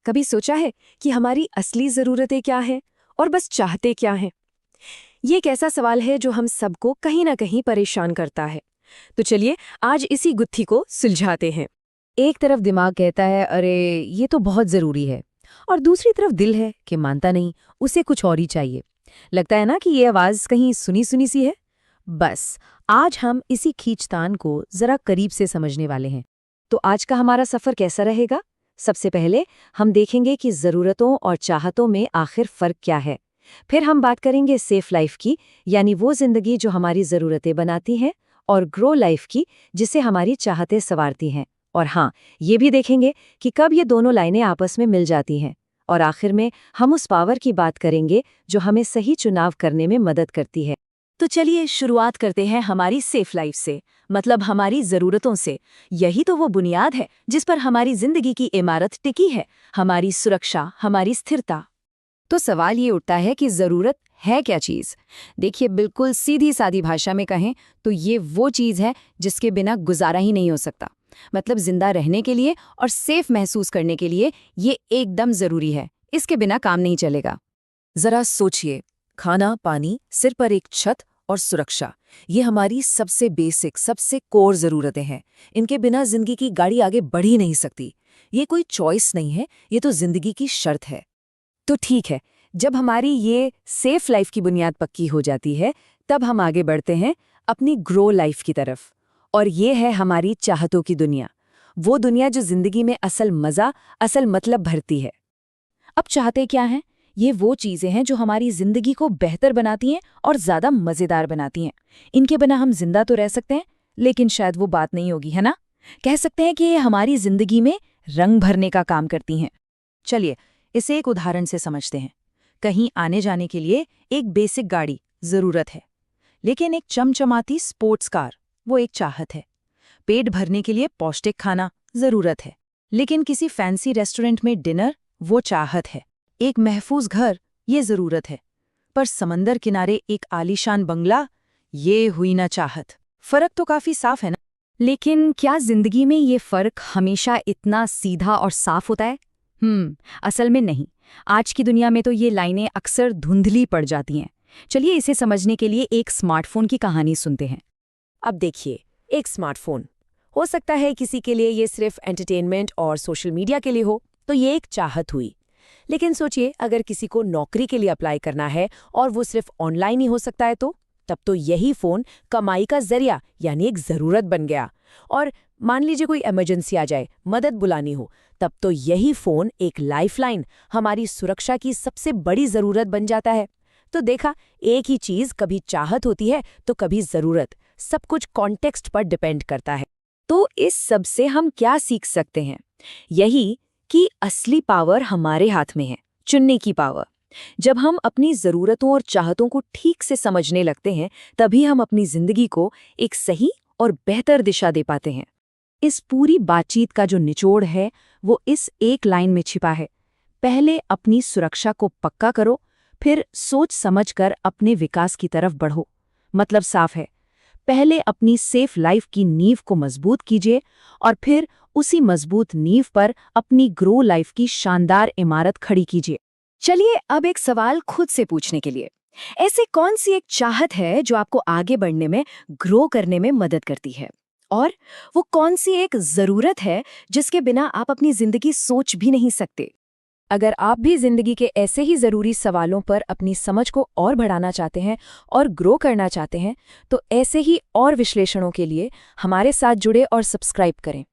कभी सोचा है कि हमारी असली ज़रूरतें क्या हैं और बस चाहते क्या हैं? ये एक ऐसा सवाल है जो हम सबको कहीं ना कहीं परेशान करता है। तो चलिए आज इसी गुत्थी को सुलझाते हैं। एक तरफ दिमाग कहता है अरे ये तो बहुत ज़रूरी है, और दूसरी तरफ दिल है कि मानता नहीं, उसे कुछ और ही चाहिए। लगता है ना कि ये आवाज़ कहीं सुनी सुनी सी है। बस आज हम इसी खींचतान को ज़रा करीब से समझने वाले हैं। तो आज का हमारा सफ़र कैसा रहेगा? सबसे पहले हम देखेंगे कि ज़रूरतों और चाहतों में आखिर फ़र्क क्या है। फिर हम बात करेंगे सेफ लाइफ की, यानी वो ज़िंदगी जो हमारी ज़रूरतें बनाती हैं, और ग्रो लाइफ की, जिसे हमारी चाहतें संवारती हैं। और हाँ, ये भी देखेंगे कि कब ये दोनों लाइनें आपस में मिल जाती हैं। और आखिर में हम उस पावर की बात करेंगे जो हमें सही चुनाव करने में मदद करती है। तो चलिए शुरुआत करते हैं हमारी सेफ लाइफ से, मतलब हमारी ज़रूरतों से। यही तो वो बुनियाद है जिस पर हमारी ज़िंदगी की इमारत टिकी है, हमारी सुरक्षा, हमारी स्थिरता। तो सवाल ये उठता है कि ज़रूरत है क्या चीज़? देखिए, बिल्कुल सीधी सादी भाषा में कहें तो ये वो चीज़ है जिसके बिना गुजारा ही नहीं हो सकता। मतलब जिंदा रहने के लिए और सेफ महसूस करने के लिए ये एकदम ज़रूरी है। इसके बिना काम नहीं चलेगा। जरा सोचिए, खाना, पानी, सिर पर एक छत और सुरक्षा, ये हमारी सबसे बेसिक, सबसे कोर ज़रूरतें हैं। इनके बिना जिंदगी की गाड़ी आगे बढ़ ही नहीं सकती। ये कोई चॉइस नहीं है, ये तो जिंदगी की शर्त है। तो ठीक है, जब हमारी ये सेफ लाइफ की बुनियाद पक्की हो जाती है, तब हम आगे बढ़ते हैं अपनी ग्रो लाइफ की तरफ। और ये है हमारी चाहतों की दुनिया, वो दुनिया जो जिंदगी में असल मज़ा, असल मतलब भरती है। अब चाहते क्या हैं? ये वो चीज़ें हैं जो हमारी ज़िंदगी को बेहतर बनाती हैं और ज़्यादा मज़ेदार बनाती हैं। इनके बिना हम जिंदा तो रह सकते हैं, लेकिन शायद वो बात नहीं होगी, है ना? कह सकते हैं कि ये हमारी ज़िंदगी में रंग भरने का काम करती हैं। चलिए इसे एक उदाहरण से समझते हैं। कहीं आने जाने के लिए एक बेसिक गाड़ी ज़रूरत है, लेकिन एक चमचमाती स्पोर्ट्स कार वो एक चाहत है। पेट भरने के लिए पौष्टिक खाना ज़रूरत है, लेकिन किसी फैंसी रेस्टोरेंट में डिनर वो चाहत है। एक महफूज घर ये ज़रूरत है, पर समंदर किनारे एक आलीशान बंगला ये हुई ना चाहत। फ़र्क तो काफ़ी साफ है ना? लेकिन क्या जिंदगी में ये फ़र्क हमेशा इतना सीधा और साफ होता है? असल में नहीं। आज की दुनिया में तो ये लाइनें अक्सर धुंधली पड़ जाती हैं। चलिए इसे समझने के लिए एक स्मार्टफोन की कहानी सुनते हैं। अब देखिए, एक स्मार्टफोन हो सकता है किसी के लिए ये सिर्फ एंटरटेनमेंट और सोशल मीडिया के लिए हो, तो ये एक चाहत हुई। लेकिन सोचिए, अगर किसी को नौकरी के लिए अप्लाई करना है और वो सिर्फ ऑनलाइन ही हो सकता है, तो तब तो यही फ़ोन कमाई का जरिया, यानी एक ज़रूरत बन गया। और मान लीजिए कोई इमरजेंसी आ जाए, मदद बुलानी हो, तब तो यही फ़ोन एक लाइफलाइन, हमारी सुरक्षा की सबसे बड़ी ज़रूरत बन जाता है। तो देखा, एक ही चीज़ कभी चाहत होती है तो कभी ज़रूरत। सब कुछ कॉन्टेक्स्ट पर डिपेंड करता है। तो इस सब से हम क्या सीख सकते हैं? यही कि असली पावर हमारे हाथ में है, चुनने की पावर। जब हम अपनी ज़रूरतों और चाहतों को ठीक से समझने लगते हैं, तभी हम अपनी ज़िंदगी को एक सही और बेहतर दिशा दे पाते हैं। इस पूरी बातचीत का जो निचोड़ है, वो इस एक लाइन में छिपा है। पहले अपनी सुरक्षा को पक्का करो, फिर सोच समझकर अपने विकास की तरफ बढ़ो। मतलब साफ है, पहले अपनी सेफ लाइफ की नींव को मजबूत कीजिए, और फिर उसी मजबूत नींव पर अपनी ग्रो लाइफ की शानदार इमारत खड़ी कीजिए। चलिए अब एक सवाल खुद से पूछने के लिए, ऐसे कौन सी एक चाहत है जो आपको आगे बढ़ने में, ग्रो करने में मदद करती है? और वो कौन सी एक ज़रूरत है जिसके बिना आप अपनी ज़िंदगी सोच भी नहीं सकते? अगर आप भी ज़िंदगी के ऐसे ही ज़रूरी सवालों पर अपनी समझ को और बढ़ाना चाहते हैं और ग्रो करना चाहते हैं, तो ऐसे ही और विश्लेषणों के लिए हमारे साथ जुड़े और सब्सक्राइब करें।